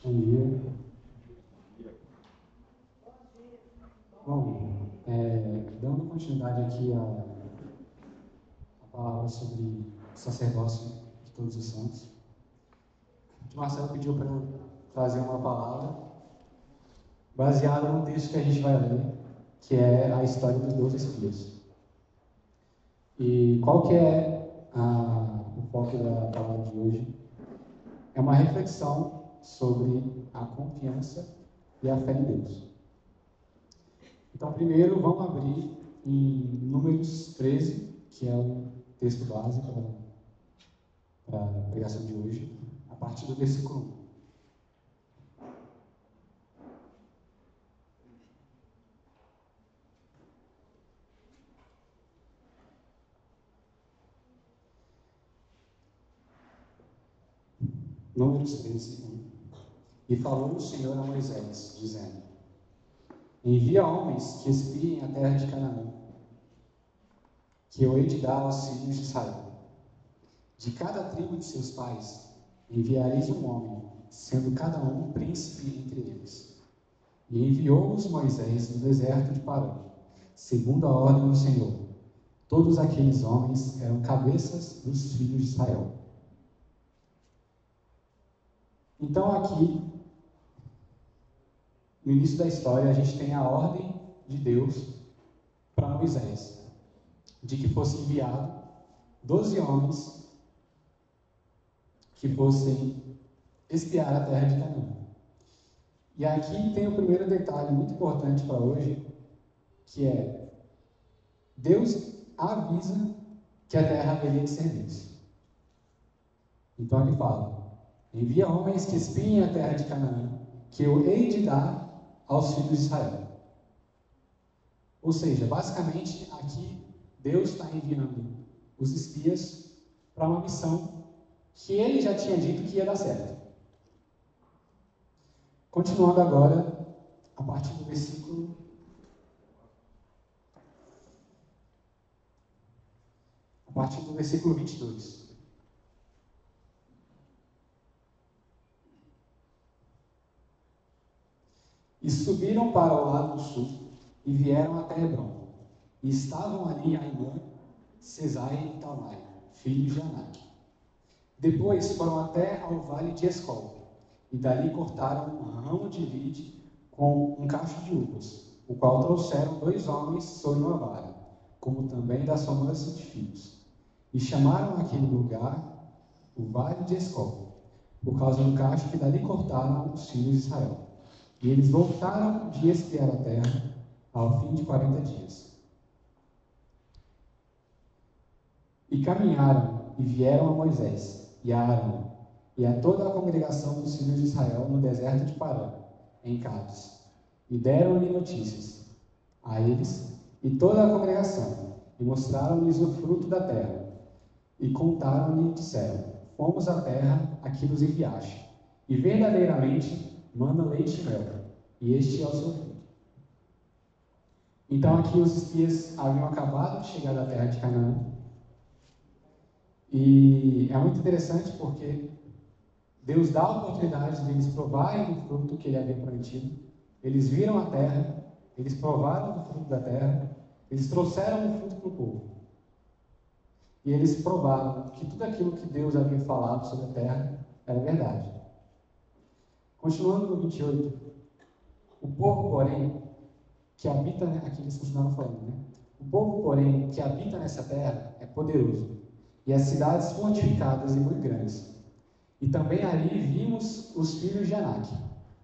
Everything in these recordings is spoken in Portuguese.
Bom dia. Bom, dando continuidade aqui à palavra sobre o sacerdócio de todos os santos, o Marcelo pediu para eu trazer uma palavra baseada no texto que a gente vai ler, que é a história dos 12 espias. E qual que é o foco da palavra de hoje? É uma reflexão sobre a confiança e a fé em Deus. Então, primeiro, vamos abrir em Números 13, que é o texto base para a pregação de hoje, a partir do versículo 1. Números 13, 1. E falou o Senhor a Moisés, dizendo: Envia homens que espiem a terra de Canaã, que eu hei de dar aos filhos de Israel. De cada tribo de seus pais enviareis um homem, sendo cada um príncipe entre eles. E enviou-os Moisés no deserto de Parã, segundo a ordem do Senhor. Todos aqueles homens eram cabeças dos filhos de Israel. Então aqui, no início da história, a gente tem a ordem de Deus para Moisés, de que fosse enviado 12 homens que fossem espiar a terra de Canaã. E aqui tem o primeiro detalhe muito importante para hoje, que é: Deus avisa que a terra haveria de ser deles. Então ele fala: envia homens que espiem a terra de Canaã, que eu hei de dar aos filhos de Israel. Ou seja, basicamente aqui Deus está enviando os espias para uma missão que ele já tinha dito que ia dar certo. Continuando agora, a partir do versículo 22. E subiram para o lado do sul e vieram até Hebrom. E estavam ali Aimã, Sesai e Talmai, filhos de Anak. Depois foram até ao vale de Escol, e dali cortaram um ramo de vide com um cacho de uvas, o qual trouxeram 2 homens sobre uma vara, como também da sua mansa de filhos. E chamaram aquele lugar o vale de Escol, por causa do cacho que dali cortaram os filhos de Israel. E eles voltaram de espiar a terra ao fim de 40 dias. E caminharam e vieram a Moisés e a Arão e a toda a congregação dos filhos de Israel no deserto de Parã, em Cádiz, e deram-lhe notícias a eles e toda a congregação, e mostraram-lhes o fruto da terra, e contaram-lhe, disseram: fomos à terra a que nos enviaste, e verdadeiramente manda leite e mel, e este é o seu fruto. Então aqui os espias haviam acabado de chegar da terra de Canaã, e é muito interessante porque Deus dá a oportunidade de eles provarem do fruto que ele havia prometido. Eles viram a terra, eles provaram do fruto da terra, eles trouxeram o fruto para o povo. E eles provaram que tudo aquilo que Deus havia falado sobre a terra era verdade. Continuando no 28, o povo, porém, que habita, aqui eles continuaram falando, né? O povo, porém, que habita nessa terra é poderoso, e as cidades fortificadas e muito grandes. E também ali vimos os filhos de Anak.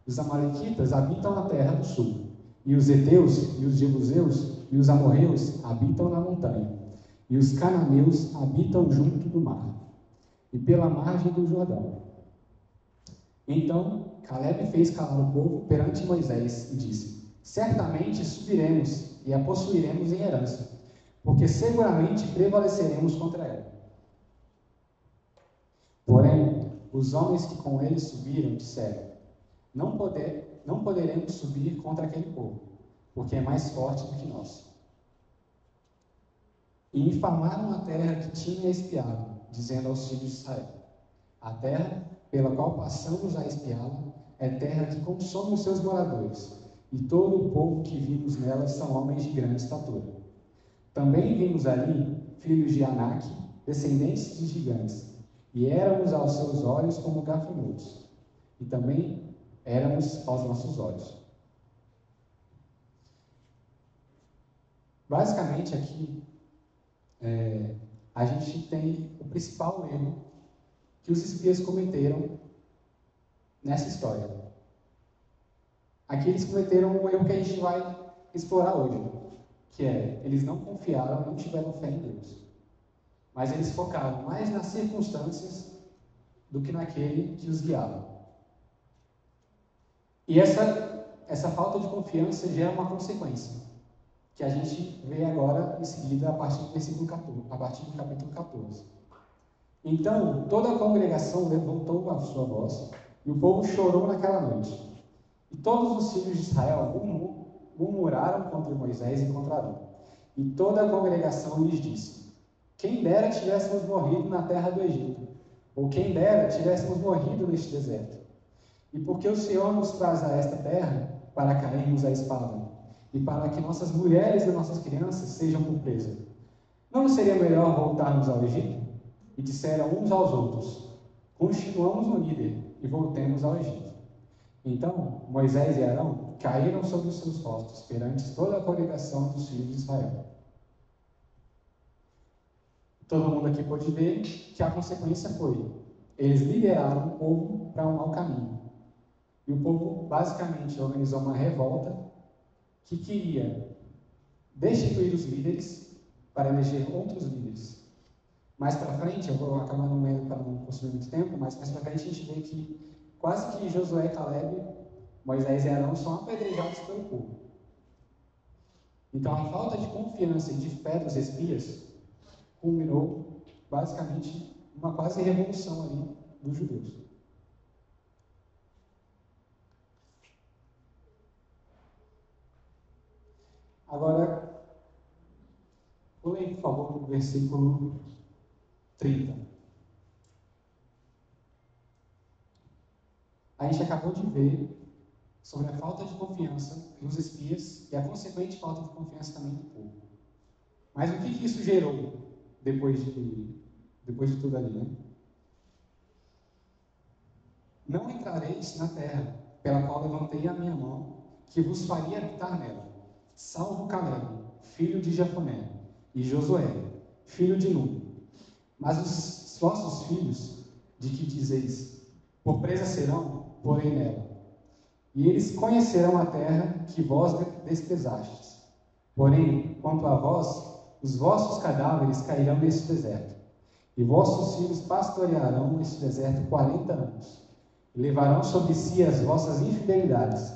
Os amalequitas habitam na terra do sul, e os heteus, e os jebuseus, e os amorreus habitam na montanha, e os cananeus habitam junto do mar, e pela margem do Jordão. Então Caleb fez calar o povo perante Moisés e disse: certamente subiremos e a possuiremos em herança, porque seguramente prevaleceremos contra ela. Porém, os homens que com ele subiram disseram: não poderemos subir contra aquele povo, porque é mais forte do que nós. E infamaram a terra que tinha espiado, dizendo aos filhos de Israel: a terra pela qual passamos a espiá-la é terra que consome os seus moradores, e todo o povo que vimos nela são homens de grande estatura. Também vimos ali filhos de Anak, descendentes de gigantes, e éramos aos seus olhos como gafanhotos, e também éramos aos nossos olhos. Basicamente, aqui, a gente tem o principal erro que os espias cometeram nessa história. Aqui eles cometeram um erro que a gente vai explorar hoje, que é, eles não confiaram, não tiveram fé em Deus. Mas eles focaram mais nas circunstâncias do que naquele que os guiava. E essa falta de confiança gera uma consequência, que a gente vê agora em seguida a partir do versículo 14, a partir do capítulo 14. Então, toda a congregação levantou a sua voz, e o povo chorou naquela noite. E todos os filhos de Israel murmuraram contra Moisés e contra Arão. E toda a congregação lhes disse: quem dera tivéssemos morrido na terra do Egito, ou quem dera tivéssemos morrido neste deserto. E porque o Senhor nos traz a esta terra para cairmos à espada, e para que nossas mulheres e nossas crianças sejam por presa. Não seria melhor voltarmos ao Egito? E disseram uns aos outros: continuamos no líder e voltemos ao Egito. Então Moisés e Arão caíram sobre os seus rostos perante toda a congregação dos filhos de Israel. Todo mundo aqui pode ver que a consequência foi: eles lideraram o povo para um mau caminho. E o povo basicamente organizou uma revolta que queria destituir os líderes para eleger outros líderes. Mais para frente, eu vou acabar não lendo para não consumir muito tempo, mas mais para frente a gente vê que quase que Josué, Caleb, Moisés e Arão são apedrejados pelo povo. Então a falta de confiança e de fé dos espias culminou basicamente uma quase revolução ali dos judeus. Agora, pulem, por favor, no versículo 30. A gente acabou de ver sobre a falta de confiança dos espias e a consequente falta de confiança também do povo. Mas o que isso gerou depois de tudo ali, né? Não entrareis na terra pela qual levantei a minha mão, que vos faria habitar nela, salvo Caleb, filho de Jefoné, e Josué, filho de Nun. Mas os vossos filhos, de que dizeis, por presa serão, porém nela. E eles conhecerão a terra que vós desprezastes. Porém, quanto a vós, os vossos cadáveres cairão neste deserto. E vossos filhos pastorearão neste deserto 40 anos. E levarão sobre si as vossas infidelidades,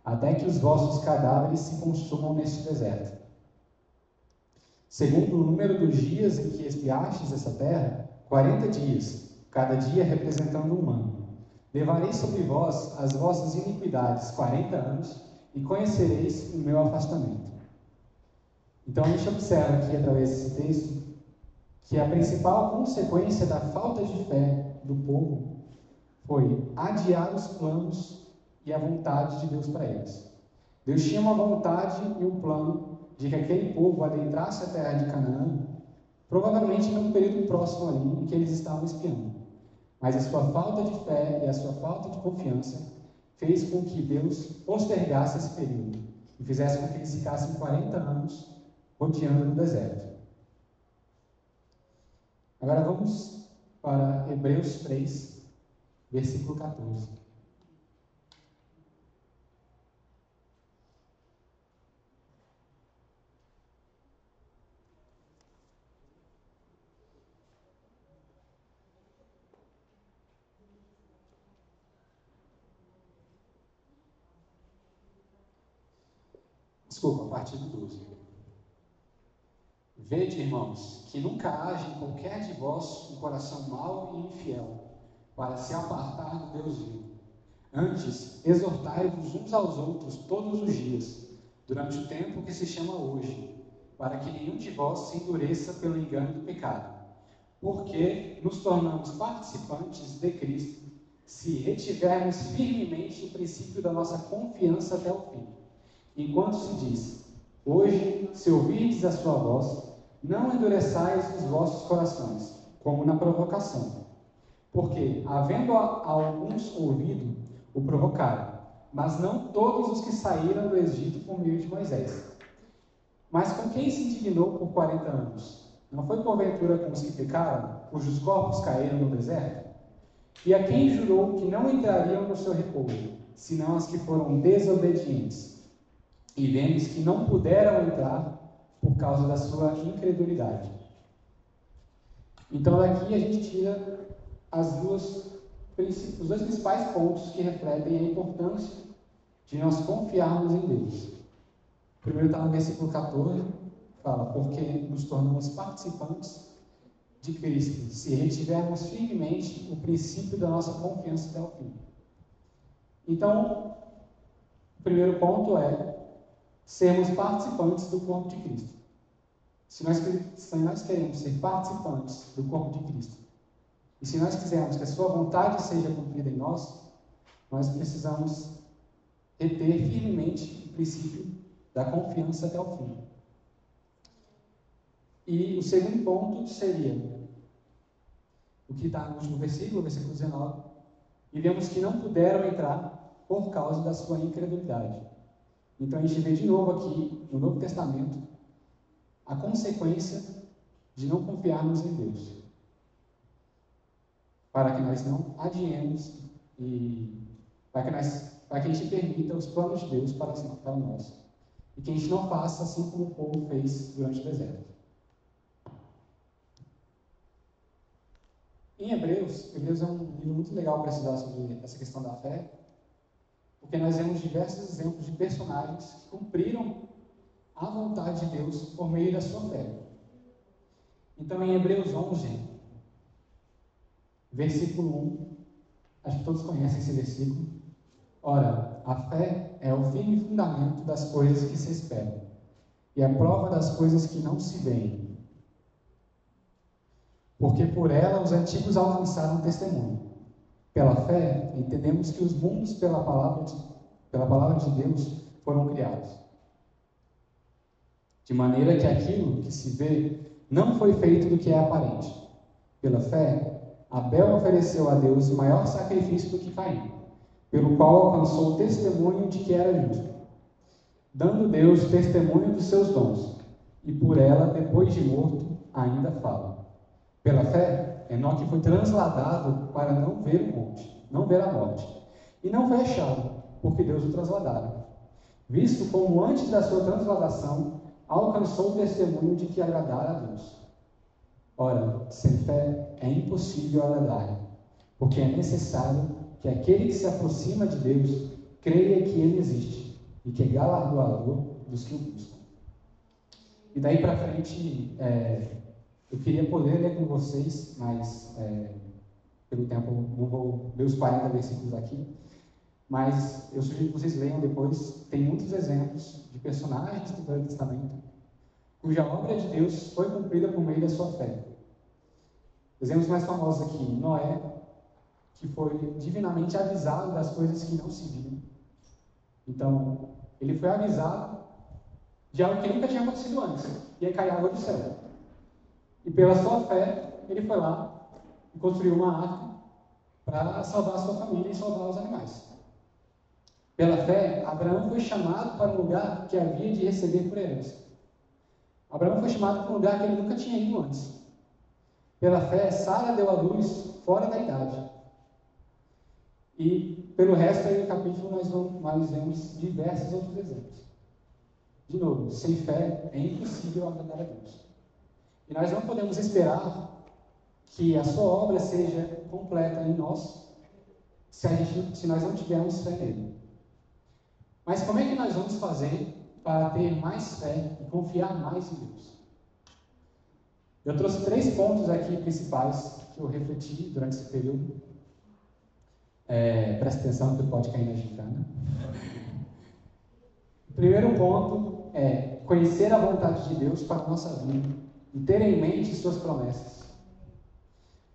até que os vossos cadáveres se consumam neste deserto. Segundo o número dos dias em que espiastes essa terra, 40 dias, cada dia representando um ano. Levarei sobre vós as vossas iniquidades 40 anos, e conhecereis o meu afastamento. Então a gente observa aqui, através desse texto, que a principal consequência da falta de fé do povo foi adiar os planos e a vontade de Deus para eles. Deus tinha uma vontade e um plano de que aquele povo adentrasse a terra de Canaã, provavelmente num período próximo ali em que eles estavam espiando. Mas a sua falta de fé e a sua falta de confiança fez com que Deus postergasse esse período e fizesse com que eles ficassem 40 anos rodeando no deserto. Agora vamos para Hebreus 3, versículo 14. Desculpa, a partir do 12. Vede, irmãos, que nunca haja em qualquer de vós um coração mau e infiel, para se apartar do Deus vivo. Antes, exortai-vos uns aos outros todos os dias, durante o tempo que se chama hoje, para que nenhum de vós se endureça pelo engano do pecado. Porque nos tornamos participantes de Cristo, se retivermos firmemente o princípio da nossa confiança até o fim. Enquanto se diz, hoje, se ouvirdes a sua voz, não endureçais os vossos corações, como na provocação. Porque, havendo alguns ouvido, o provocaram, mas não todos os que saíram do Egito por meio de Moisés. Mas com quem se indignou por 40 anos? Não foi porventura com os que pecaram, cujos corpos caíram no deserto? E a quem jurou que não entrariam no seu repouso, senão as que foram desobedientes? E vemos que não puderam entrar por causa da sua incredulidade. Então daqui a gente tira os dois principais pontos que refletem a importância de nós confiarmos em Deus. Primeiro está no versículo 14, fala, porque nos tornamos participantes de Cristo, se retivermos firmemente o princípio da nossa confiança até o fim. Então, o primeiro ponto é sermos participantes do corpo de Cristo. Se nós queremos ser participantes do corpo de Cristo, e se nós quisermos que a sua vontade seja cumprida em nós, nós precisamos reter firmemente o princípio da confiança até o fim. E o segundo ponto seria o que está no último versículo 19, e vemos que não puderam entrar por causa da sua incredulidade. Então a gente vê de novo aqui, no Novo Testamento, a consequência de não confiarmos em Deus. Para que nós não adiemos e para que a gente permita os planos de Deus para nós. E que a gente não faça assim como o povo fez durante o deserto. Em Hebreus é um livro muito legal para estudar sobre essa questão da fé, porque nós vemos diversos exemplos de personagens que cumpriram a vontade de Deus por meio da sua fé. Então, em Hebreus 11, versículo 1, acho que todos conhecem esse versículo. Ora, a fé é o firme fundamento das coisas que se esperam e a prova das coisas que não se veem. Porque por ela os antigos alcançaram testemunho. Pela fé, entendemos que os mundos pela palavra de Deus foram criados. De maneira que aquilo que se vê não foi feito do que é aparente. Pela fé, Abel ofereceu a Deus maior sacrifício do que Caim, pelo qual alcançou o testemunho de que era justo, dando Deus testemunho dos seus dons, e por ela, depois de morto, ainda fala. Pela fé, Enoque foi transladado para não ver a morte, e não foi achado, porque Deus o transladara, visto como antes da sua transladação alcançou o testemunho de que agradara a Deus. Ora, sem fé é impossível agradar, porque é necessário que aquele que se aproxima de Deus creia que Ele existe e que é galardoador dos que o buscam. E daí para frente, eu queria poder ler com vocês, mas pelo tempo não vou ler os 40 versículos aqui, mas eu sugiro que vocês leiam depois. Tem muitos exemplos de personagens do Velho Testamento cuja obra de Deus foi cumprida por meio da sua fé. Exemplos mais famosos aqui, Noé, que foi divinamente avisado das coisas que não se viam. Então, ele foi avisado de algo que nunca tinha acontecido antes, ia cair água do céu. E pela sua fé, ele foi lá e construiu uma arca para salvar a sua família e salvar os animais. Pela fé, Abraão foi chamado para um lugar que havia de receber por herança. Abraão foi chamado para um lugar que ele nunca tinha ido antes. Pela fé, Sara deu à luz fora da idade. E pelo resto aí do capítulo nós vemos diversos outros exemplos. De novo, sem fé é impossível agradar a Deus. E nós não podemos esperar que a sua obra seja completa em nós se nós não tivermos fé nele. Mas como é que nós vamos fazer para ter mais fé e confiar mais em Deus? Eu trouxe 3 pontos aqui principais que eu refleti durante esse período. Presta atenção que pode cair na gincana. O primeiro ponto é conhecer a vontade de Deus para a nossa vida e ter em mente suas promessas.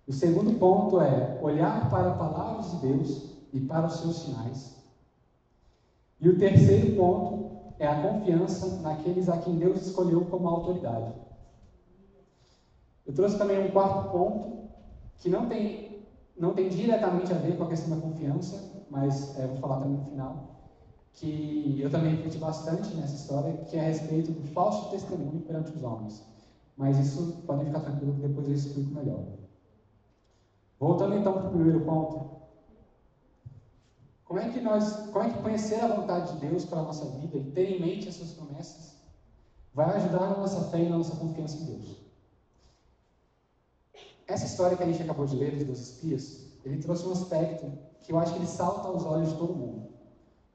O segundo ponto é olhar para a palavra de Deus e para os seus sinais. E o terceiro ponto é a confiança naqueles a quem Deus escolheu como autoridade. Eu trouxe também um quarto ponto, que não tem diretamente a ver com a questão da confiança, mas vou falar também no final, que eu também refleti bastante nessa história, que é a respeito do falso testemunho perante os homens. Mas isso podem ficar tranquilos que depois eu explico melhor. Voltando então para o primeiro ponto, como é que conhecer a vontade de Deus para a nossa vida e ter em mente as suas promessas vai ajudar na nossa fé e na nossa confiança em Deus? Essa história que a gente acabou de ler dos 12 espias, ele trouxe um aspecto que eu acho que ele salta aos olhos de todo mundo.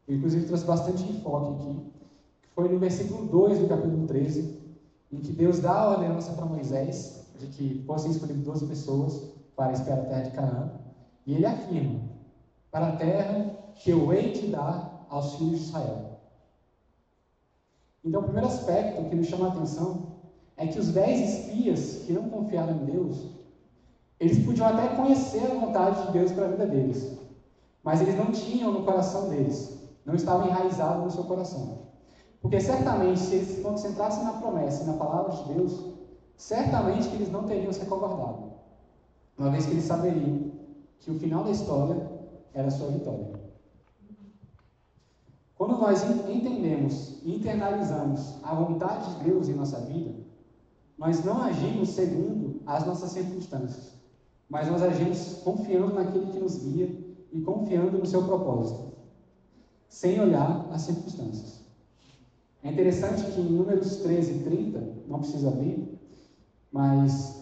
Eu, inclusive, trouxe bastante enfoque aqui, que foi no versículo 2 do capítulo 13, em que Deus dá a ordenança para Moisés de que fossem escolhidas 12 pessoas para espiar a terra de Canaã, e ele afirma: para a terra que eu hei de dar aos filhos de Israel. Então, o primeiro aspecto que nos chama a atenção é que os 10 espias que não confiaram em Deus, eles podiam até conhecer a vontade de Deus para a vida deles, mas eles não tinham no coração deles, não estavam enraizados no seu coração. Porque certamente, se eles se concentrassem na promessa e na palavra de Deus, certamente que eles não teriam se acovardado, uma vez que eles saberiam que o final da história era a sua vitória. Quando nós entendemos e internalizamos a vontade de Deus em nossa vida, nós não agimos segundo as nossas circunstâncias, mas nós agimos confiando naquele que nos guia e confiando no seu propósito, sem olhar as circunstâncias. É interessante que em Números 13 e 30, não precisa abrir, mas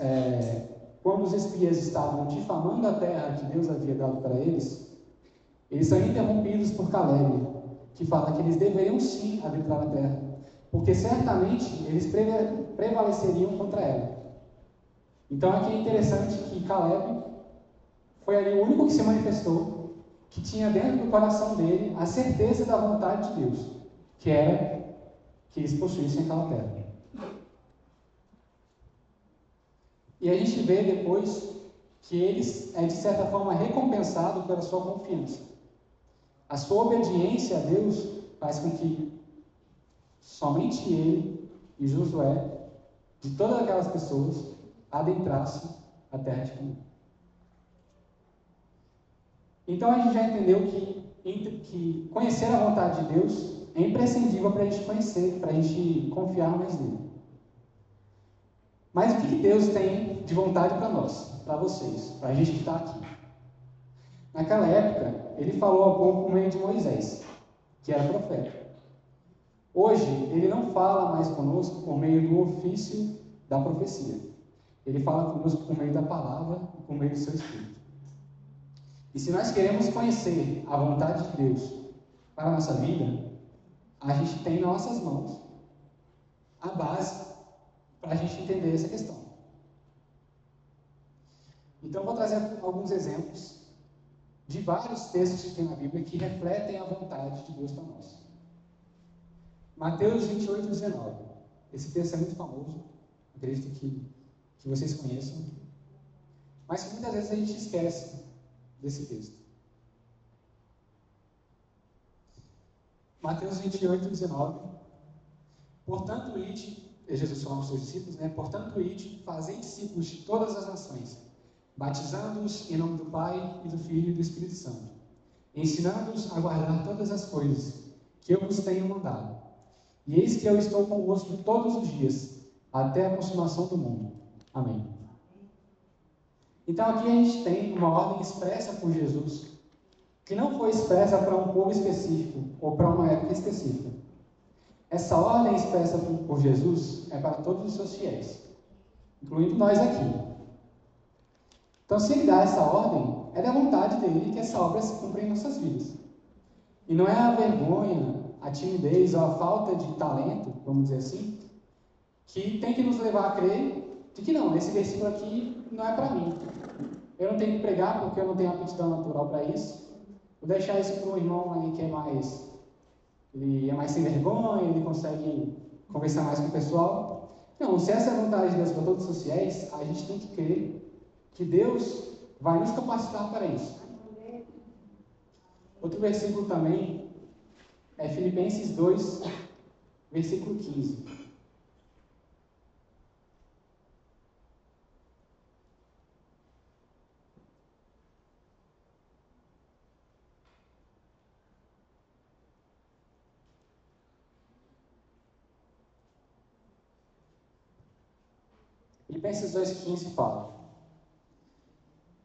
quando os espias estavam difamando a terra que Deus havia dado para eles são interrompidos por Caleb, que fala que eles deveriam sim adentrar a terra, porque certamente eles prevaleceriam contra ela. Então aqui é interessante que Caleb foi ali o único que se manifestou, que tinha dentro do coração dele a certeza da vontade de Deus, que era que eles possuíssem aquela terra. E a gente vê depois que eles de certa forma recompensados pela sua confiança. A sua obediência a Deus faz com que somente ele e Josué, de todas aquelas pessoas, adentrassem a terra de Canaã. Então a gente já entendeu que conhecer a vontade de Deus é imprescindível para a gente conhecer, para a gente confiar mais nele. Mas o que Deus tem de vontade para nós, para vocês, para a gente que está aqui? Naquela época, ele falou ao povo por meio de Moisés, que era profeta. Hoje, ele não fala mais conosco por meio do ofício da profecia. Ele fala conosco por meio da palavra e por meio do seu Espírito. E se nós queremos conhecer a vontade de Deus para a nossa vida, a gente tem nas nossas mãos a base para a gente entender essa questão. Então, eu vou trazer alguns exemplos de vários textos que tem na Bíblia que refletem a vontade de Deus para nós. Mateus 28, 19. Esse texto é muito famoso, acredito que vocês conheçam, mas que muitas vezes a gente esquece desse texto. Mateus 28, 19. Portanto, ide, Jesus falando aos seus discípulos, portanto, ide, fazei discípulos de todas as nações, batizando-os em nome do Pai, e do Filho e do Espírito Santo, ensinando-os a guardar todas as coisas que eu vos tenho mandado. E eis que eu estou convosco todos os dias, até a consumação do mundo. Amém. Então aqui a gente tem uma ordem expressa por Jesus, que não foi expressa para um povo específico, ou para uma época específica. Essa ordem expressa por Jesus é para todos os seus fiéis, incluindo nós aqui. Então, se ele dá essa ordem, é da vontade dele que essa obra se cumpra em nossas vidas. E não é a vergonha, a timidez ou a falta de talento, vamos dizer assim, que tem que nos levar a crer de que não, esse versículo aqui não é para mim. Eu não tenho que pregar porque eu não tenho aptidão natural para isso. Vou deixar isso para um irmão aí que ele é mais sem vergonha, ele consegue conversar mais com o pessoal. Não, se essa é a vontade de Deus para todos os fiéis, a gente tem que crer que Deus vai nos capacitar para isso. Outro versículo também é Filipenses 2, versículo 15. Filipenses 2,15 fala: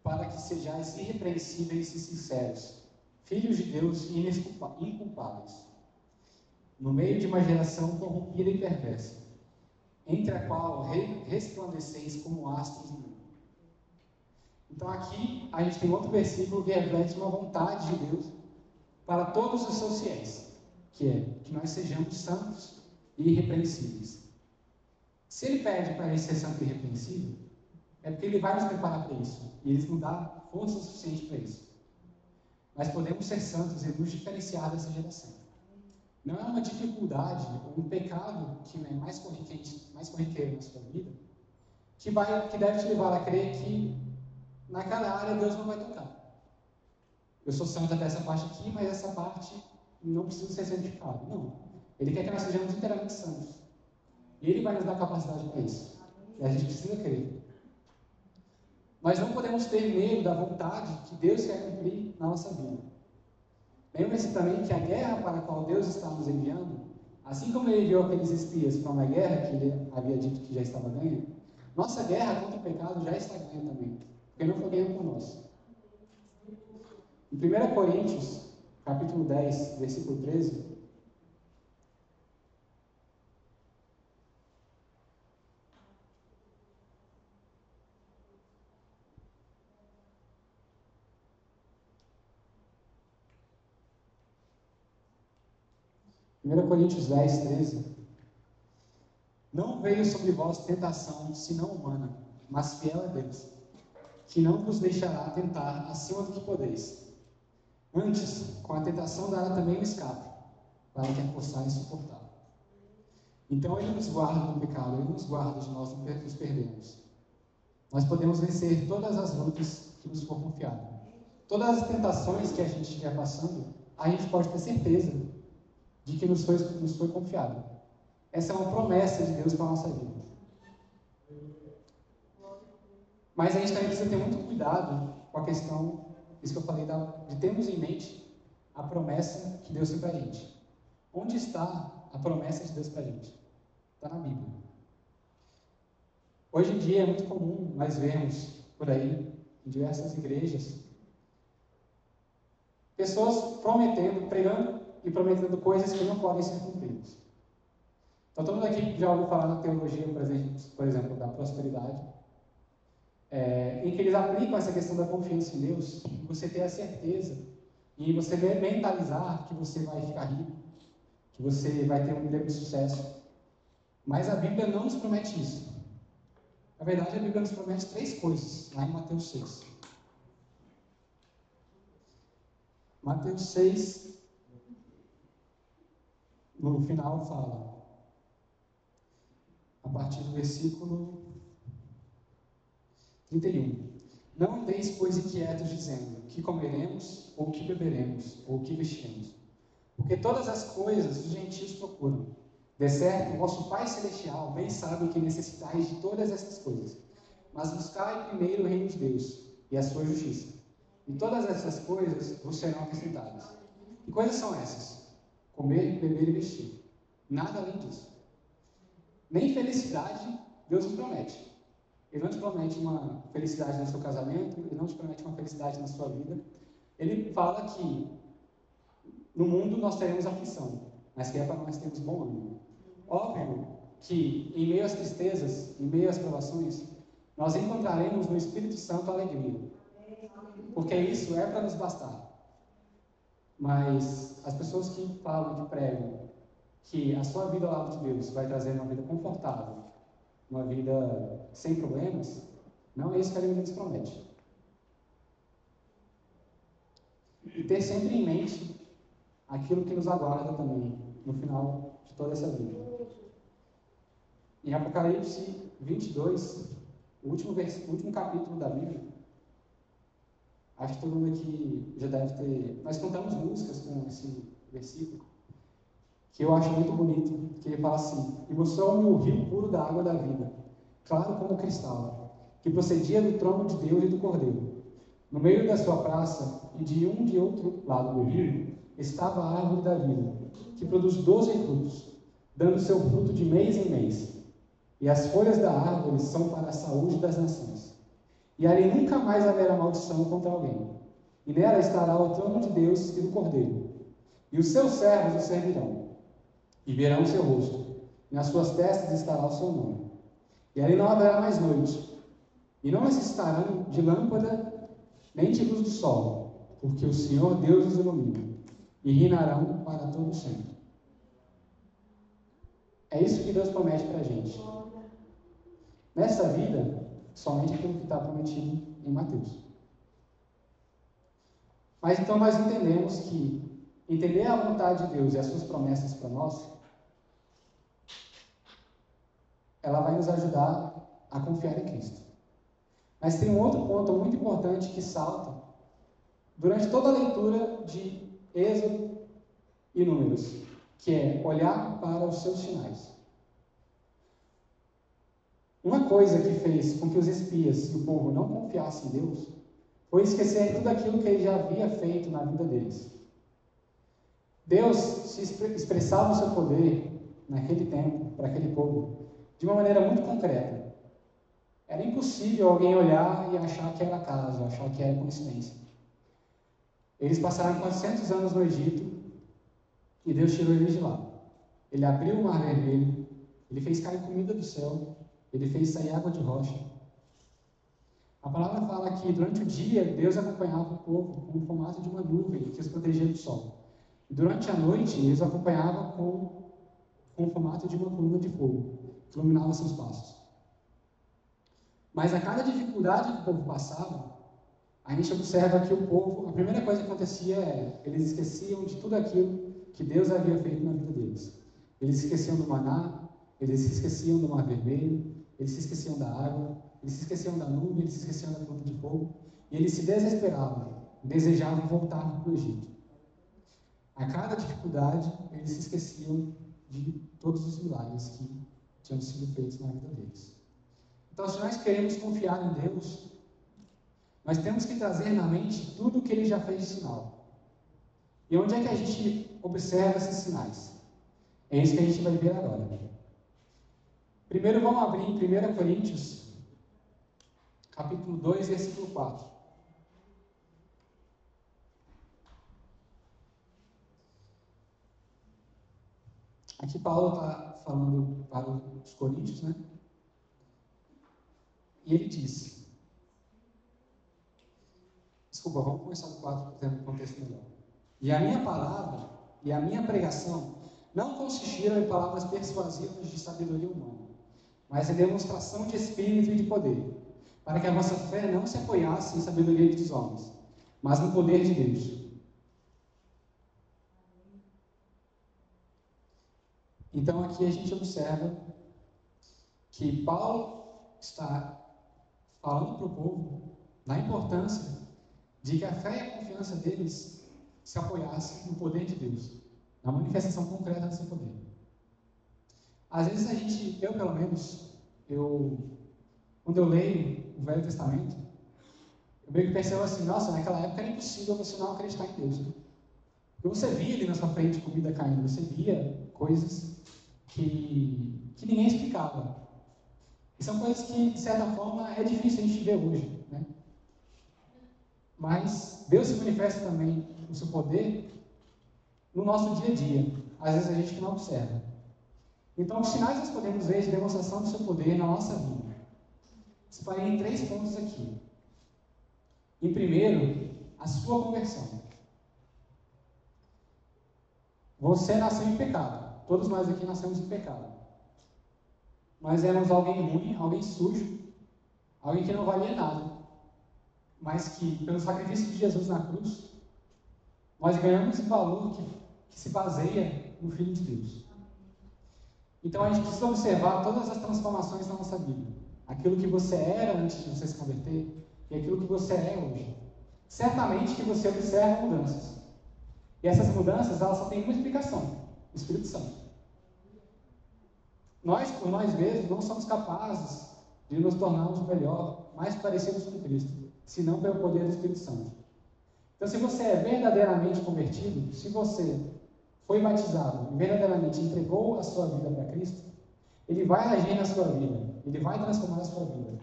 para que sejais irrepreensíveis e sinceros, filhos de Deus e inculpáveis, no meio de uma geração corrompida e perversa, entre a qual resplandeceis como astros no mundo. Então aqui a gente tem outro versículo que reflete uma vontade de Deus para todos os seus fiéis, que é que nós sejamos santos e irrepreensíveis. Se ele pede para a gente ser santo e irrepreensível, é porque ele vai nos preparar para isso, e ele nos dá força suficiente para isso. Nós podemos ser santos e nos diferenciar dessa geração. Não é uma dificuldade ou um pecado que é mais corriqueiro na sua vida, que deve te levar a crer que naquela área Deus não vai tocar. Eu sou santo até essa parte aqui, mas essa parte não precisa ser santificado. Não. Ele quer que nós sejamos inteiramente santos. E Ele vai nos dar capacidade para isso. E a gente precisa crer. Nós não podemos ter medo da vontade que Deus quer cumprir na nossa vida. Lembre-se também que a guerra para a qual Deus está nos enviando, assim como Ele enviou aqueles espias para uma guerra que Ele havia dito que já estava ganha, nossa guerra contra o pecado já está ganha também, porque não foi ganha por nós. Em 1 Coríntios, capítulo 10, versículo 13, Coríntios 10, 13. Não veio sobre vós tentação, senão humana, mas fiel é Deus, que não vos deixará tentar acima do que podeis. Antes, com a tentação dará também um escape, para que a possais suportar. Então Ele nos guarda do pecado, Ele nos guarda de nós nos perdermos. Nós podemos vencer todas as lutas que nos for confiado. Todas as tentações que a gente estiver passando, a gente pode ter certeza de que nos foi confiado. Essa é uma promessa de Deus para a nossa vida. Mas a gente também precisa ter muito cuidado com a questão, isso que eu falei, de termos em mente a promessa que Deus tem para a gente. Onde está a promessa de Deus para a gente? Está na Bíblia. Hoje em dia é muito comum nós vermos por aí, em diversas igrejas, pessoas prometendo, pregando e prometendo coisas que não podem ser cumpridas. Então, todo mundo aqui já ouviu falar na teologia, por exemplo, da prosperidade, em que eles aplicam essa questão da confiança em Deus, você ter a certeza e você mentalizar que você vai ficar rico, que você vai ter um grande sucesso. Mas a Bíblia não nos promete isso. Na verdade, a Bíblia nos promete 3 coisas, lá em Mateus 6. Mateus 6, no final, fala, a partir do versículo 31. Não andeis, pois, inquietos, dizendo, que comeremos, ou que beberemos, ou que vestiremos. Porque todas as coisas os gentios procuram. De certo, o vosso Pai Celestial bem sabe que necessitais de todas essas coisas. Mas buscai primeiro o reino de Deus e a sua justiça. E todas essas coisas vos serão acrescentadas. Que coisas são essas? Comer, beber e vestir. Nada além disso. Nem felicidade Deus nos promete. Ele não te promete uma felicidade no seu casamento, Ele não te promete uma felicidade na sua vida. Ele fala que no mundo nós teremos aflição, mas que é para nós termos bom ânimo. Óbvio que em meio às tristezas, em meio às provações, nós encontraremos no Espírito Santo a alegria. Porque isso é para nos bastar. Mas as pessoas que falam, que pregam, que a sua vida ao lado de Deus vai trazer uma vida confortável, uma vida sem problemas, não é isso que a Bíblia nos promete. E ter sempre em mente aquilo que nos aguarda também, no final de toda essa vida. Em Apocalipse 22, o último capítulo da Bíblia. Acho que todo mundo aqui já deve ter... Nós cantamos músicas com esse versículo, que eu acho muito bonito, que ele fala assim: e mostrou-me o rio puro da água da vida, claro como cristal, que procedia do trono de Deus e do Cordeiro. No meio da sua praça, e de outro lado do rio, estava a árvore da vida, que produz 12 frutos, dando seu fruto de mês em mês. E as folhas da árvore são para a saúde das nações. E ali nunca mais haverá maldição contra alguém. E nela estará o trono de Deus e do Cordeiro. E os seus servos o servirão, e verão o seu rosto, e nas suas testas estará o seu nome. E ali não haverá mais noite, e não necessitarão de lâmpada, nem de luz do sol, porque o Senhor Deus os ilumina, e reinarão para todo sempre. É isso que Deus promete para a gente. Nessa vida, somente aquilo que está prometido em Mateus. Mas então nós entendemos que entender a vontade de Deus e as suas promessas para nós, ela vai nos ajudar a confiar em Cristo. Mas tem um outro ponto muito importante que salta durante toda a leitura de Êxodo e Números, que é olhar para os seus sinais. Uma coisa que fez com que os espias e o povo não confiassem em Deus foi esquecer tudo aquilo que ele já havia feito na vida deles. Deus se expressava o seu poder naquele tempo, para aquele povo, de uma maneira muito concreta. Era impossível alguém olhar e achar que era acaso, achar que era coincidência. Eles passaram 400 anos no Egito e Deus tirou eles de lá. Ele abriu o Mar Vermelho, ele fez cair comida do céu, ele fez sair água de rocha. A palavra fala que durante o dia Deus acompanhava o povo com o formato de uma nuvem que os protegia do sol. E durante a noite eles acompanhavam com o formato de uma coluna de fogo que iluminava seus passos. Mas a cada dificuldade que o povo passava, a gente observa que o povo, a primeira coisa que acontecia é, eles esqueciam de tudo aquilo que Deus havia feito na vida deles. Eles se esqueciam do maná, eles se esqueciam do Mar Vermelho, eles se esqueciam da água, eles se esqueciam da nuvem, eles se esqueciam da coluna de fogo, e eles se desesperavam, desejavam voltar para o Egito. A cada dificuldade, eles se esqueciam de todos os milagres que tinham sido feitos na vida deles. Então, se nós queremos confiar em Deus, nós temos que trazer na mente tudo o que Ele já fez de sinal. E onde é que a gente observa esses sinais? É isso que a gente vai ver agora. Primeiro vamos abrir em 1 Coríntios, capítulo 2, versículo 4. Aqui Paulo está falando para os coríntios, né? E ele diz... Desculpa, vamos começar do 4 para ter um contexto melhor. E a minha palavra e a minha pregação não consistiram em palavras persuasivas de sabedoria humana, mas em demonstração de espírito e de poder, para que a vossa fé não se apoiasse em sabedoria dos homens, mas no poder de Deus. Então aqui a gente observa que Paulo está falando para o povo da importância de que a fé e a confiança deles se apoiassem no poder de Deus, na manifestação concreta desse poder. Às vezes a gente, eu pelo menos, quando eu leio o Velho Testamento, eu meio que percebo assim, nossa, naquela época era impossível você não acreditar em Deus, né? Porque você via ali na sua frente comida caindo, você via coisas que ninguém explicava. E são coisas que, de certa forma, é difícil a gente ver hoje, né? Mas Deus se manifesta também o seu poder no nosso dia a dia. Às vezes a gente não observa. Então, os sinais nós podemos ver de demonstração do seu poder na nossa vida. Separei em 3 pontos aqui. Em primeiro, a sua conversão. Você nasceu em pecado. Todos nós aqui nascemos em pecado. Nós éramos alguém ruim, alguém sujo, alguém que não valia nada. Mas que, pelo sacrifício de Jesus na cruz, nós ganhamos um valor que se baseia no Filho de Deus. Então a gente precisa observar todas as transformações na nossa vida. aquilo que você era antes de você se converter e aquilo que você é hoje. Certamente que você observa mudanças. E essas mudanças, elas só têm uma explicação: o Espírito Santo. Nós, por nós mesmos, não somos capazes de nos tornarmos melhor, mais parecidos com Cristo, senão pelo poder do Espírito Santo. Então, se você é verdadeiramente convertido, se você foi batizado e verdadeiramente entregou a sua vida para Cristo, Ele vai agir na sua vida, Ele vai transformar a sua vida.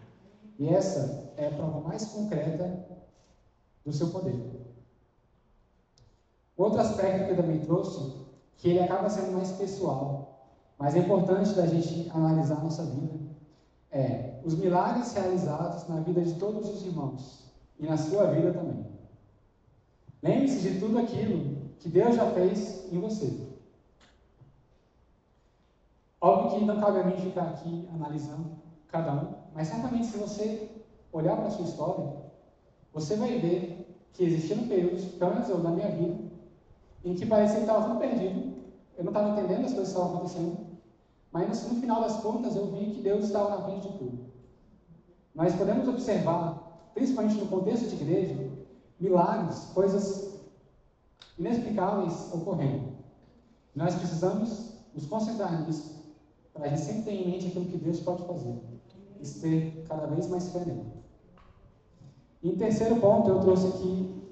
E essa é a prova mais concreta do seu poder. Outro aspecto que eu também trouxe, que ele acaba sendo mais pessoal, mas é importante da gente analisar a nossa vida, é os milagres realizados na vida de todos os irmãos e na sua vida também. Lembre-se de tudo aquilo que Deus já fez em você. Óbvio que não cabe a mim ficar aqui analisando cada um, mas certamente se você olhar para a sua história, você vai ver que existiram períodos, pelo menos eu, na minha vida, em que parecia que estava tudo perdido, eu não estava entendendo as coisas que estavam acontecendo, mas no final das contas eu vi que Deus estava na frente de tudo. Nós podemos observar, principalmente no contexto de igreja, milagres, coisas inexplicáveis ocorrendo. Nós precisamos nos concentrar nisso, para a gente sempre ter em mente aquilo que Deus pode fazer, e ser cada vez mais fé nele. E em terceiro ponto, eu trouxe aqui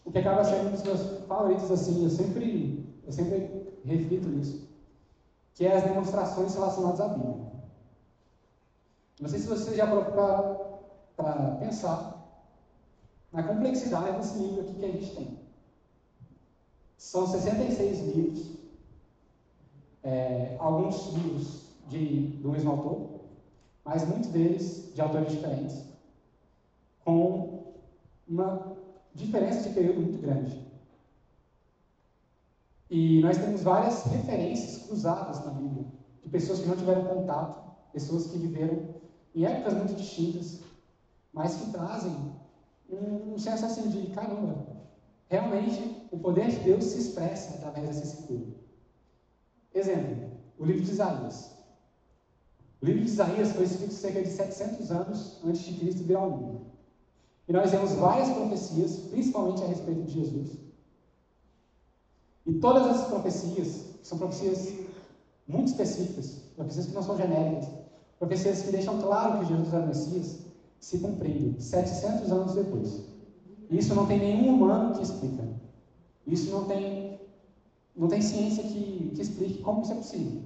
o que acaba sendo um dos meus favoritos, assim, eu sempre reflito nisso, que é as demonstrações relacionadas à Bíblia. Não sei se você já parou para pensar na complexidade desse livro aqui que a gente tem. São 66 livros, alguns livros do mesmo autor, mas muitos deles de autores diferentes, com uma diferença de período muito grande. E nós temos várias referências cruzadas na Bíblia, de pessoas que não tiveram contato, pessoas que viveram em épocas muito distintas, mas que trazem um senso assim de, caramba, realmente o poder de Deus se expressa através dessa escritura. Exemplo, o livro de Isaías. O livro de Isaías foi escrito cerca de 700 anos antes de Cristo vir ao mundo. E nós temos várias profecias, principalmente a respeito de Jesus. E todas essas profecias, que são profecias muito específicas, profecias que não são genéricas, profecias que deixam claro que Jesus é o Messias, se cumprindo 700 anos depois. Isso não tem nenhum humano que explica. Isso não tem ciência que explique como isso é possível.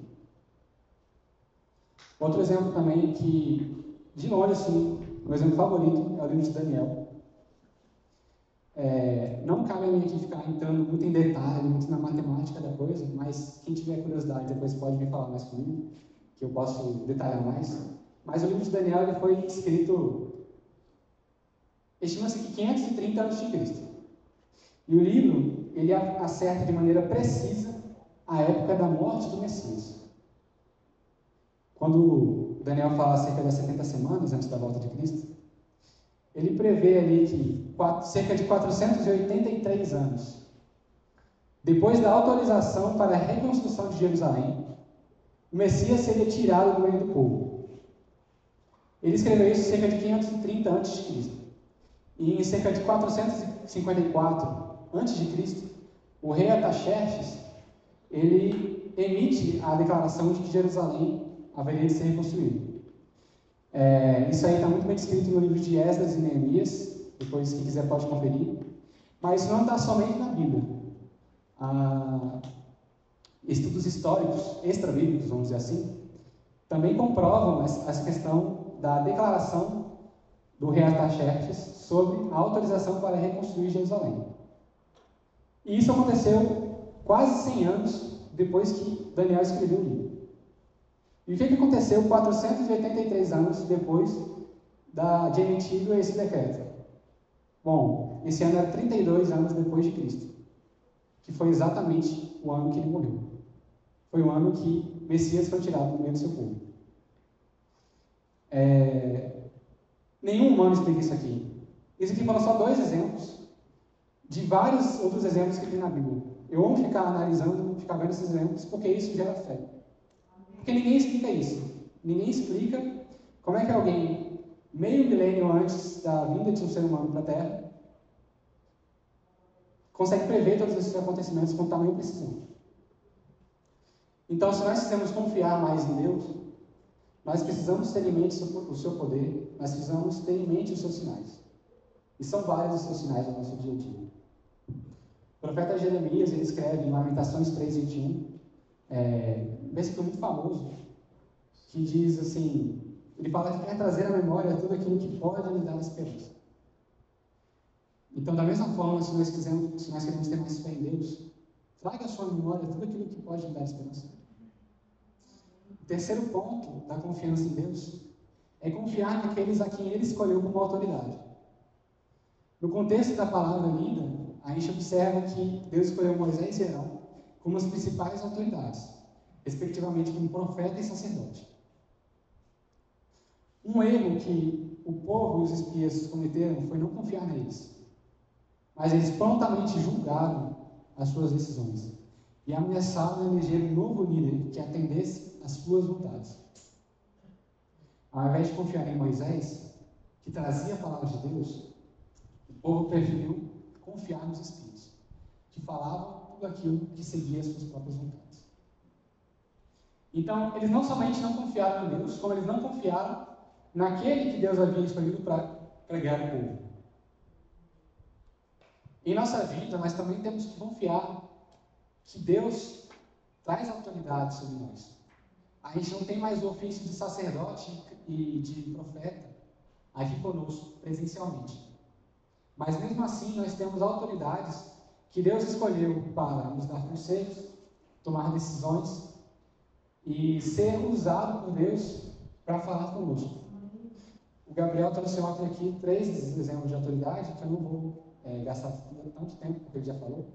Outro exemplo também que, de longe, assim, o exemplo favorito é o livro de Daniel. Não cabe a mim aqui ficar entrando muito em detalhe, muito na matemática da coisa, mas quem tiver curiosidade depois pode me falar mais comigo, que eu posso detalhar mais. Mas o livro de Daniel ele foi escrito, estima-se que 530 a.C. E o livro ele acerta de maneira precisa a época da morte do Messias. Quando Daniel fala acerca das 70 semanas antes da volta de Cristo, ele prevê ali que cerca de 483 anos depois da autorização para a reconstrução de Jerusalém, o Messias seria tirado do meio do povo. Ele escreveu isso cerca de 530 a.C. E em cerca de 454 a.C., o rei Artaxerxes ele emite a declaração de que Jerusalém haveria de ser reconstruído. Isso aí está muito bem descrito no livro de Esdras e Neemias, depois quem quiser pode conferir, mas isso não está somente na Bíblia. Estudos históricos, extra-bíblicos, vamos dizer assim, também comprovam essa questão da declaração do rei Artaxerxes sobre a autorização para reconstruir Jerusalém. E isso aconteceu quase 100 anos depois que Daniel escreveu o livro. E o que aconteceu 483 anos depois de emitido esse decreto? Bom, esse ano era 32 anos depois de Cristo, que foi exatamente o ano que ele morreu. Foi o ano que Messias foi tirado do meio do seu povo. Nenhum humano explica isso aqui. Isso aqui foram só 2 exemplos de vários outros exemplos que tem na Bíblia. Eu amo ficar analisando, ficar vendo esses exemplos, porque isso gera fé. Porque ninguém explica isso. Ninguém explica Como é que alguém, meio milênio antes da vinda de um ser humano para a Terra, consegue prever todos esses acontecimentos com tamanha precisão? Então, se nós quisermos confiar mais em Deus, nós precisamos ter em mente o seu poder, nós precisamos ter em mente os seus sinais. E são vários os seus sinais no nosso dia a dia. O profeta Jeremias, ele escreve em Lamentações 3:21, um versículo muito famoso, que diz assim, ele fala que quer trazer à memória tudo aquilo que pode lhe dar esperança. Então, da mesma forma, se nós queremos ter mais fé em Deus, traga à sua memória tudo aquilo que pode lhe dar esperança. O terceiro ponto da confiança em Deus é confiar naqueles a quem Ele escolheu como autoridade. No contexto da palavra lida, a gente observa que Deus escolheu Moisés e Arão como as principais autoridades, respectivamente como profeta e sacerdote. Um erro que o povo e os espias cometeram foi não confiar neles, mas eles prontamente julgaram as suas decisões e ameaçaram eleger um novo líder que atendesse às suas vontades. Ao invés de confiar em Moisés, que trazia a palavra de Deus, o povo preferiu confiar nos espias, que falavam tudo aquilo que seguia as suas próprias vontades. Então, eles não somente não confiaram em Deus, como eles não confiaram naquele que Deus havia escolhido para guiar o povo. Em nossa vida, nós também temos que confiar que Deus traz autoridade sobre nós. A gente não tem mais o ofício de sacerdote e de profeta aqui conosco, presencialmente. Mas mesmo assim, nós temos autoridades que Deus escolheu para nos dar conselhos, tomar decisões e ser usado por Deus para falar conosco. O Gabriel trouxe ontem aqui 3 exemplos de autoridade, que eu não vou gastar tanto tempo, porque ele já falou,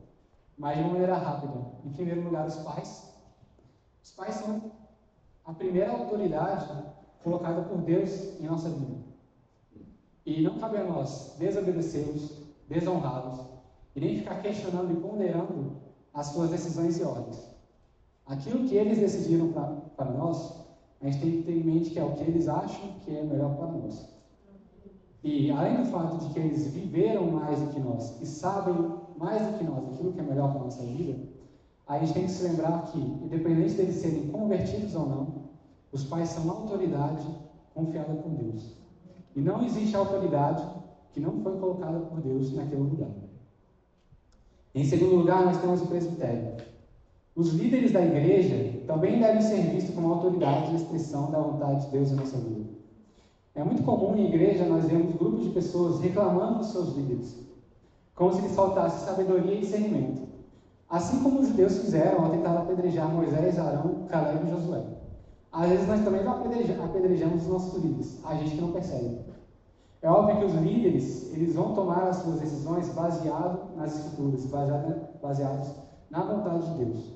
mas de uma maneira rápida. Em primeiro lugar, os pais. Os pais são a primeira autoridade colocada por Deus em nossa vida. E não cabe a nós desobedecê-los, desonrá-los, e nem ficar questionando e ponderando as suas decisões e ordens. Aquilo que eles decidiram para nós, a gente tem que ter em mente que é o que eles acham que é melhor para nós. E além do fato de que eles viveram mais do que nós e sabem mais do que nós aquilo que é melhor para a nossa vida, a gente tem que se lembrar que, independente deles serem convertidos ou não, os pais são uma autoridade confiada por Deus. E não existe autoridade que não foi colocada por Deus naquele lugar. Em segundo lugar, nós temos o presbitério. Os líderes da igreja também devem ser vistos como autoridade de expressão da vontade de Deus em nossa vida. É muito comum em igreja nós vermos grupos de pessoas reclamando dos seus líderes, como se lhes faltasse sabedoria e discernimento. Assim como os judeus fizeram ao tentar apedrejar Moisés, Arão, Caleb e Josué. Às vezes nós também apedrejamos os nossos líderes, a gente que não percebe. É óbvio que os líderes, eles vão tomar as suas decisões baseado nas escrituras, baseados na vontade de Deus.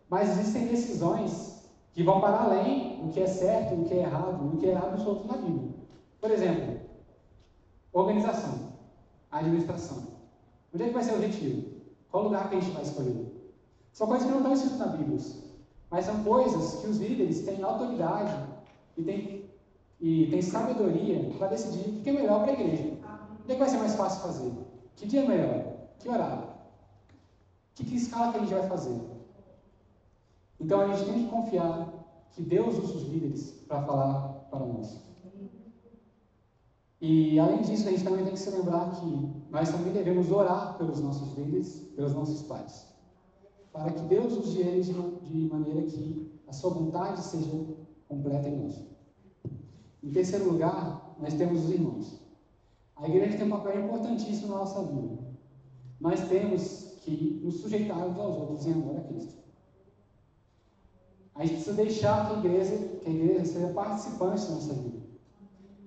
Mas existem decisões que vão para além do que é certo, do que é errado, do que é absoluto na Bíblia. Por exemplo, organização, administração. Onde é que vai ser o retiro? Qual lugar que a gente vai escolher? São coisas que não estão escritas na Bíblia, mas são coisas que os líderes têm autoridade e têm sabedoria para decidir o que é melhor para a igreja. Onde é que vai ser mais fácil fazer? Que dia é melhor? Que horário? Que escala que a gente vai fazer? Então a gente tem que confiar que Deus usa os líderes para falar para nós. E além disso, a gente também tem que se lembrar que nós também devemos orar pelos nossos líderes, pelos nossos pais, para que Deus use eles de maneira que a sua vontade seja completa em nós. Em terceiro lugar, nós temos os irmãos. A igreja tem um papel importantíssimo na nossa vida. Nós temos que nos sujeitar uns aos outros em amor a Cristo. A gente precisa deixar que a igreja seja participante da nossa vida.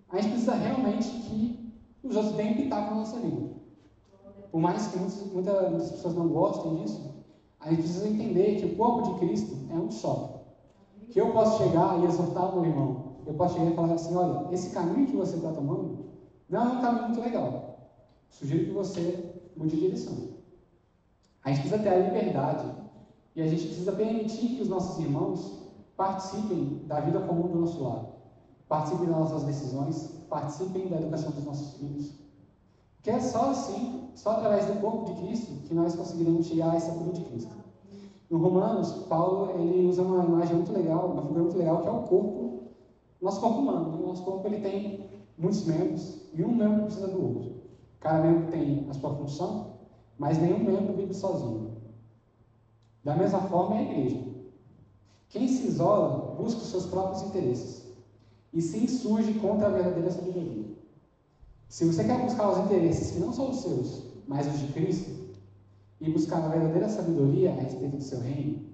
A gente precisa realmente que os outros deem pitaco na nossa vida. Por mais que muitas pessoas não gostem disso, a gente precisa entender que o corpo de Cristo é um só. Que eu posso chegar e exortar o meu irmão. Eu posso chegar e falar assim, olha, esse caminho que você está tomando não é um caminho muito legal. Sugiro que você mude de direção. A gente precisa ter a liberdade e a gente precisa permitir que os nossos irmãos participem da vida comum do nosso lar. participem das nossas decisões, participem da educação dos nossos filhos. Porque é só assim, só através do corpo de Cristo, que nós conseguiremos chegar a essa cruz de Cristo. No Romanos, Paulo ele usa uma imagem muito legal, uma figura muito legal, que é o corpo, nosso corpo humano. O nosso corpo ele tem muitos membros, e um membro precisa do outro. Cada membro tem a sua função, mas nenhum membro vive sozinho. Da mesma forma é a igreja. Quem se isola busca os seus próprios interesses e se insurge contra a verdadeira sabedoria. Se você quer buscar os interesses que não são os seus, mas os de Cristo, e buscar a verdadeira sabedoria a respeito do seu reino,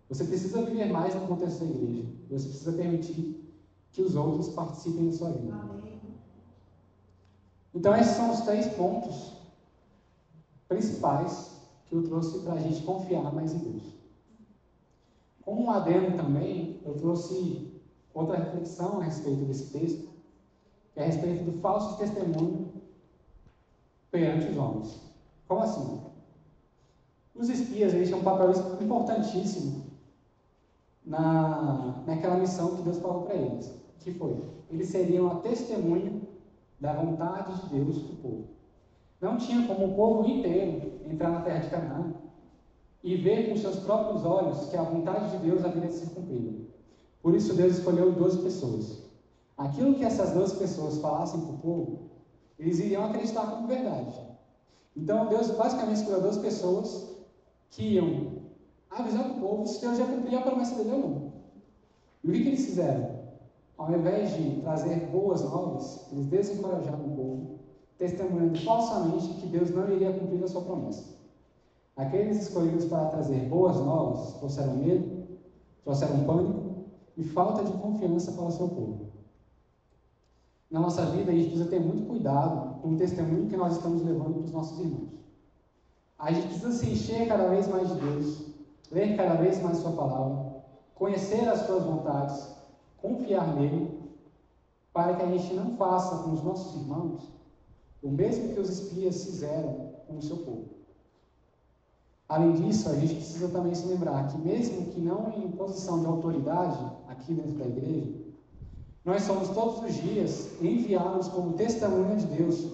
você precisa viver mais no contexto da igreja. Você precisa permitir que os outros participem da sua vida. Então, esses são os 3 pontos principais que eu trouxe para a gente confiar mais em Deus. Como um adendo também, eu trouxe outra reflexão a respeito desse texto, que é a respeito do falso testemunho perante os homens. Como assim? Os espias eles tinham um papel importantíssimo naquela missão que Deus falou para eles, que foi, eles seriam a testemunha da vontade de Deus para o povo. Não tinha como o povo inteiro entrar na terra de Canaã e ver com seus próprios olhos que a vontade de Deus havia de ser cumprida. Por isso Deus escolheu 12 pessoas. Aquilo que essas 12 pessoas falassem para o povo, eles iriam acreditar como verdade. Então Deus basicamente escolheu 12 pessoas que iam avisar para o povo se Deus ia cumprir a promessa dele ou não. E o que eles fizeram? Ao invés de trazer boas novas, eles desencorajaram o povo, testemunhando falsamente que Deus não iria cumprir a sua promessa. Aqueles escolhidos para trazer boas novas trouxeram medo, trouxeram pânico e falta de confiança para o seu povo. Na nossa vida, a gente precisa ter muito cuidado com o testemunho que nós estamos levando para os nossos irmãos. A gente precisa se encher cada vez mais de Deus, ler cada vez mais sua palavra, conhecer as suas vontades, confiar nele, para que a gente não faça com os nossos irmãos o mesmo que os espias fizeram com o seu povo. Além disso, a gente precisa também se lembrar que mesmo que não em posição de autoridade aqui dentro da igreja, nós somos todos os dias enviados como testemunha de Deus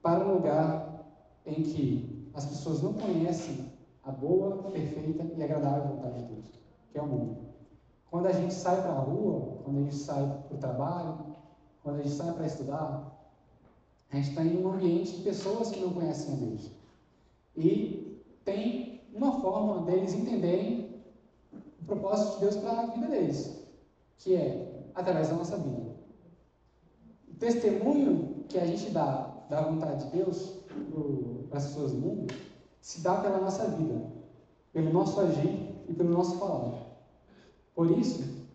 para um lugar em que as pessoas não conhecem a boa, perfeita e agradável vontade de Deus, que é o mundo. Quando a gente sai para a rua, quando a gente sai para o trabalho, quando a gente sai para estudar, a gente está em um ambiente de pessoas que não conhecem a Deus. E tem uma forma deles entenderem o propósito de Deus para a vida deles, que é através da nossa vida. O testemunho que a gente dá da vontade de Deus para as pessoas do mundo se dá pela nossa vida, pelo nosso agir e pelo nosso falar. Por isso,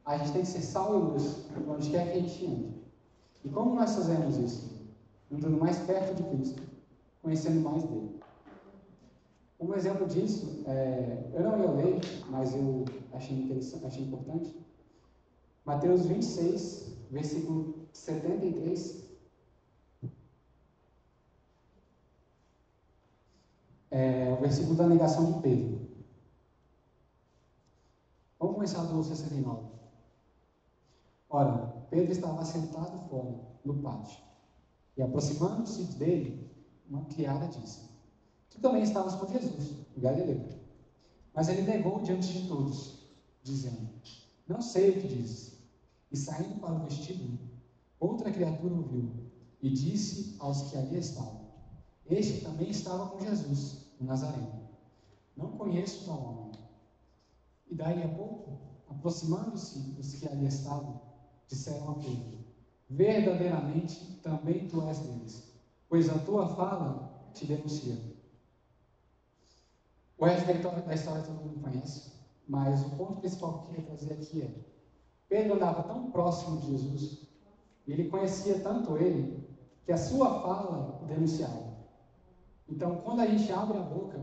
a gente tem que ser sal e luz onde quer que a gente ande. E como nós fazemos isso? Andando mais perto de Cristo, conhecendo mais dele. Um exemplo disso, eu não ia ler, mas eu achei interessante, achei importante. Mateus 26, versículo 73. É o versículo da negação de Pedro. Vamos começar do 69. Ora, Pedro estava sentado fora, no pátio, e aproximando-se dele, uma criada disse: Tu também estavas com Jesus, o Galileu. Mas ele negou diante de todos, dizendo: Não sei o que dizes. E saindo para o vestíbulo, outra criatura o viu, e disse aos que ali estavam: Este também estava com Jesus, o Nazareno. Não conheço tal homem. E daí a pouco, aproximando-se os que ali estavam, disseram a Pedro: Verdadeiramente também tu és deles, pois a tua fala te denuncia. O resto da história todo mundo conhece, mas o ponto principal que eu queria trazer aqui é: Pedro andava tão próximo de Jesus, e ele conhecia tanto ele, que a sua fala o denunciava. Então, quando a gente abre a boca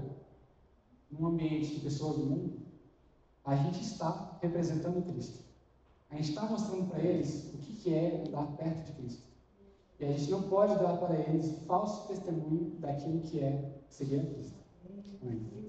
num ambiente de pessoas do mundo, a gente está representando Cristo. A gente está mostrando para eles o que é andar perto de Cristo. E a gente não pode dar para eles falso testemunho daquilo que é seguir a Cristo. Amém.